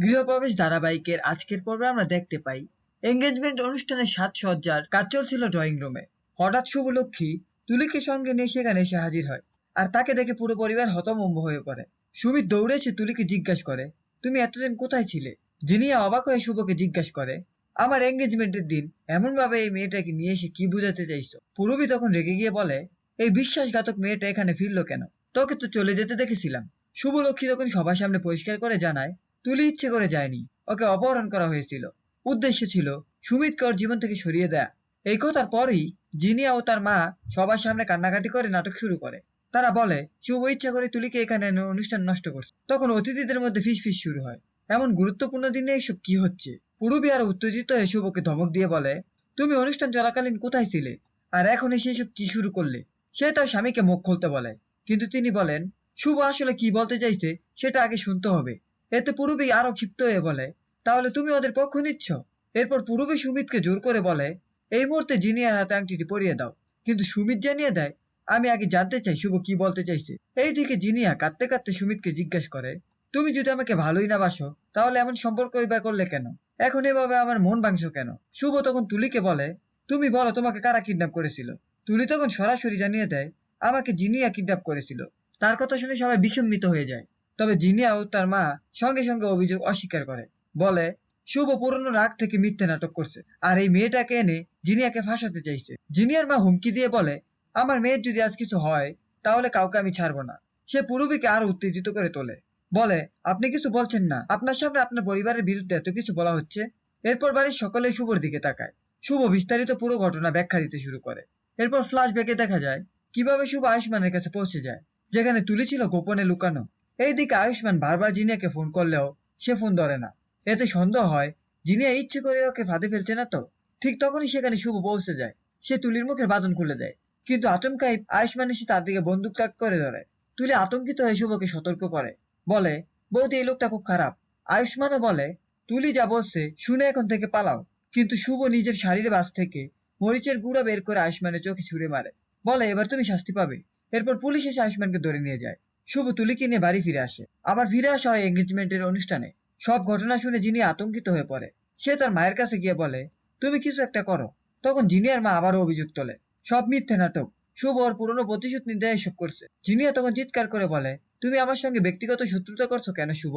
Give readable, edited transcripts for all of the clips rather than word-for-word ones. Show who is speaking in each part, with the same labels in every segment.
Speaker 1: গৃহপ্রবেশ ধারাবাহিকের আজকের পর্বে আমরা দেখতে পাই এঙ্গেজমেন্ট অনুষ্ঠানের সাজসজ্জার কাজ চলছিল ড্রয়িং রুমে। হঠাৎ শুভলক্ষ্মী তুলিকে সঙ্গে নিয়ে সেখানে এসে হাজির হয়, আর তাকে দেখে পুরো পরিবার হতভম্ব হয়ে পড়ে। সুমিত দৌড়ে এসে তুলিকে জিজ্ঞাসা করে, তুমি এতদিন কোথায় ছিলে? জিনিয়া অবাক হয়ে শুভকে জিজ্ঞাসা করে, আমার এঙ্গেজমেন্টের দিন এমন ভাবে এই মেয়েটাকে নিয়ে এসে কি বুঝাতে চাইছো? পূরবী তখন রেগে গিয়ে বলে, এই বিশ্বাসঘাতক মেয়েটা এখানে ফিরলো কেন? তোকে তো চলে যেতে দেখেছিলাম। শুভলক্ষ্মী তখন সবার সামনে পরিষ্কার করে জানায়, তুলি ইচ্ছে করে যায়নি, ওকে অপহরণ করা হয়েছিল। উদ্দেশ্য ছিল সুমিতকে ওর জীবন থেকে সরিয়ে দেয়া। এই কথার পরই জিনিয়া ও তার মা সবার সামনে কান্নাকাটি করে নাটক শুরু করে। তারা বলে, শুভ ইচ্ছা করে তুলিকে এখানে এনে অনুষ্ঠান নষ্ট করছে। তখন অতিথিদের মধ্যে ফিসফিস শুরু হয়, এমন গুরুত্বপূর্ণ দিনে এসব কি হচ্ছে? পূরবী আরো উত্তেজিত হয়ে শুভকে ধমক দিয়ে বলে, তুমি অনুষ্ঠান চলাকালীন কোথায় ছিলে, আর এখন এসে এসব কি শুরু করলে? সে তার স্বামীকে মুখ খুলতে বলে, কিন্তু তিনি বলেন, শুভ আসলে কি বলতে চাইছে সেটা আগে শুনতে হবে। এতে পূরবী আরো ক্ষিপ্ত হয়ে বলে, তাহলে তুমি ওদের পক্ষ নিচ্ছ? এরপর পূরবী সুমিতকে জোর করে বলে, এই মুহূর্তে জিনিয়ার হাতে আংটিটি পরিয়ে দাও। কিন্তু সুমিত জানিয়ে দেয়, আমি আগে জানতে চাই শুভ কি বলতে চাইছে। এইদিকে জিনিয়া কাঁদতে কাঁদতে সুমিতকে জিজ্ঞাসা করে, তুমি যদি আমাকে ভালোই না বাসো, তাহলে এমন সম্পর্কই বা করলে কেন? এখন এভাবে আমার মন ভাঙছো কেন? শুভ তখন তুলিকে বলে, তুমি বলো তোমাকে কারা কিডন্যাপ করেছিল? তুলি তখন সরাসরি জানিয়ে দেয়, আমাকে জিনিয়া কিডন্যাপ করেছিল। তার কথা শুনে সবাই বিস্মিত হয়ে যায়। তবে জিনিয়া ও তার মা সঙ্গে সঙ্গে অভিযোগ অস্বীকার করে, বলে, শুভ পুরনো রাগ থেকে মিথ্যে নাটক করছে, আর এই মেয়েটাকে এনে জিনিয়াকে ফাঁসাতে চাইছে। জিনিয়ার মা হুমকি দিয়ে বলে, আমার মেয়ের যদি আজ কিছু হয় তাহলে কাউকে আমি ছাড়বো না। সে পূরবীকে আরো উত্তেজিত করে তোলে, বলে, আপনি কিছু বলছেন না, আপনার সামনে আপনার পরিবারের বিরুদ্ধে এত কিছু বলা হচ্ছে। এরপর বাড়ির সকলে শুভর দিকে তাকায়। শুভ বিস্তারিত পুরো ঘটনা ব্যাখ্যা দিতে শুরু করে। এরপর ফ্ল্যাশব্যাকে দেখা যায় কিভাবে শুভ আয়ুষ্মানের কাছে পৌঁছে যায়, যেখানে তুলি ছিল গোপনে লুকানো। এইদিকে আয়ুষ্মান বারবার জিনিয়াকে ফোন করলেও সে ফোন ধরে না। এতে সন্দেহ হয় জিনিয়া ইচ্ছে করে ওকে ফাঁদে ফেলছে না তো। ঠিক তখনই সেখানে শুভ পৌঁছে যায়। সে তুলির মুখের বাঁধন খুলে দেয়, কিন্তু আচমকাই আয়ুষ্মান এসে তার দিকে বন্দুক তাক করে ধরে। তুলি আতঙ্কিত হয়ে শুভকে সতর্ক করে, বলে, বৌদি এই লোকটা খুব খারাপ। আয়ুষ্মানও বলে, তুলি যা বলছে শুনে এখন থেকে পালাও। কিন্তু শুভ নিজের শাড়ির বাস থেকে মরিচের গুঁড়া বের করে আয়ুষ্মানের চোখে ছুঁড়ে মারে, বলে, এবার তুমি শাস্তি পাবে। এরপর পুলিশ এসে আয়ুষ্মানকে ধরে নিয়ে যায়। শুভ তুলিকে নিয়ে বাড়ি ফিরে আসে। আবার ফিরে আসা হয় এঙ্গেজমেন্টের অনুষ্ঠানে। সব ঘটনা শুনে যিনি আতঙ্কিত হয়ে পড়ে। সে তার মায়ের কাছে গিয়ে বলে, তুমি কিছু একটা করো। তখন জিনিয়ার মা আবারও অভিযোগ তোলে, সব মিথ্যে নাটক, শুভ ওর পুরনো প্রতিশোধ নিতে এসব করছে। জিনিয়া তখন চিৎকার করে বলে, তুমি আমার সঙ্গে ব্যক্তিগত শত্রুতা করছো কেন শুভ?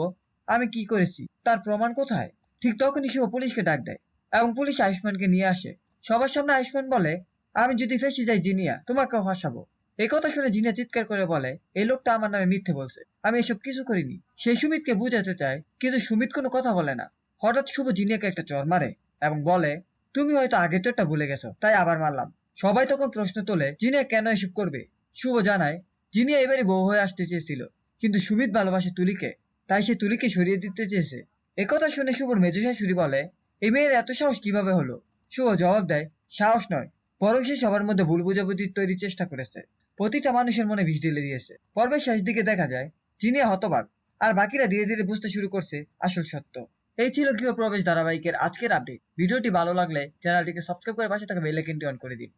Speaker 1: আমি কি করেছি তার প্রমাণ কোথায়? ঠিক তখনই শুভ পুলিশকে ডাক দেয়, এবং পুলিশ আয়ুষ্মানকে নিয়ে আসে। সবার সামনে আয়ুষ্মান বলে, আমি যদি ফেসে যাই জিনিয়া, তোমাকেও ফাঁসাবো। এই কথা শুনে জিনিয়া চিৎকার করে বলে, এই লোকটা আমার নামে মিথ্যে বলছে, আমি এসব কিছু করিনি। সে সুমিতকে বুঝাতে চায়, কিন্তু সুমিত কোনো কথা বলে না। হঠাৎ শুভ জিনিয়াকে একটা চড় মারে এবং বলে, তুমি হয়তো আগের চোরটা ভুলে গেছো, তাই আবার মারলাম। সবাই তখন প্রশ্ন তোলে, জিনিয়া কেন এসব করবে? শুভ জানায়, জিনিয়া এবারই বউ হয়ে আসতে চেয়েছিল, কিন্তু সুমিত ভালোবাসে তুলিকে, তাই সে তুলিকে সরিয়ে দিতে চেয়েছে। একথা শুনে শুভর মেজো শাশুড়ি বলে, এই মেয়ের এত সাহস কিভাবে হলো? শুভ জবাব দেয়, সাহস নয়, বরং সে সবার মধ্যে ভুল বোঝাবুঝি তৈরির চেষ্টা করেছে, প্রতিটা মানুষের মনে বিষ ঢেলে দিয়েছে। পর্বের শেষ দিকে দেখা যায় জিনিয়া হতবাক, আর বাকিরা ধীরে ধীরে বুঝতে শুরু করছে আসল সত্য। এই ছিল গৃহপ্রবেশ ধারাবাহিকের আজকের আপডেট। ভিডিওটি ভালো লাগলে চ্যানেলটিকে সাবস্ক্রাইব করে পাশে থাকা বেল আইকনটি অন করে দিন।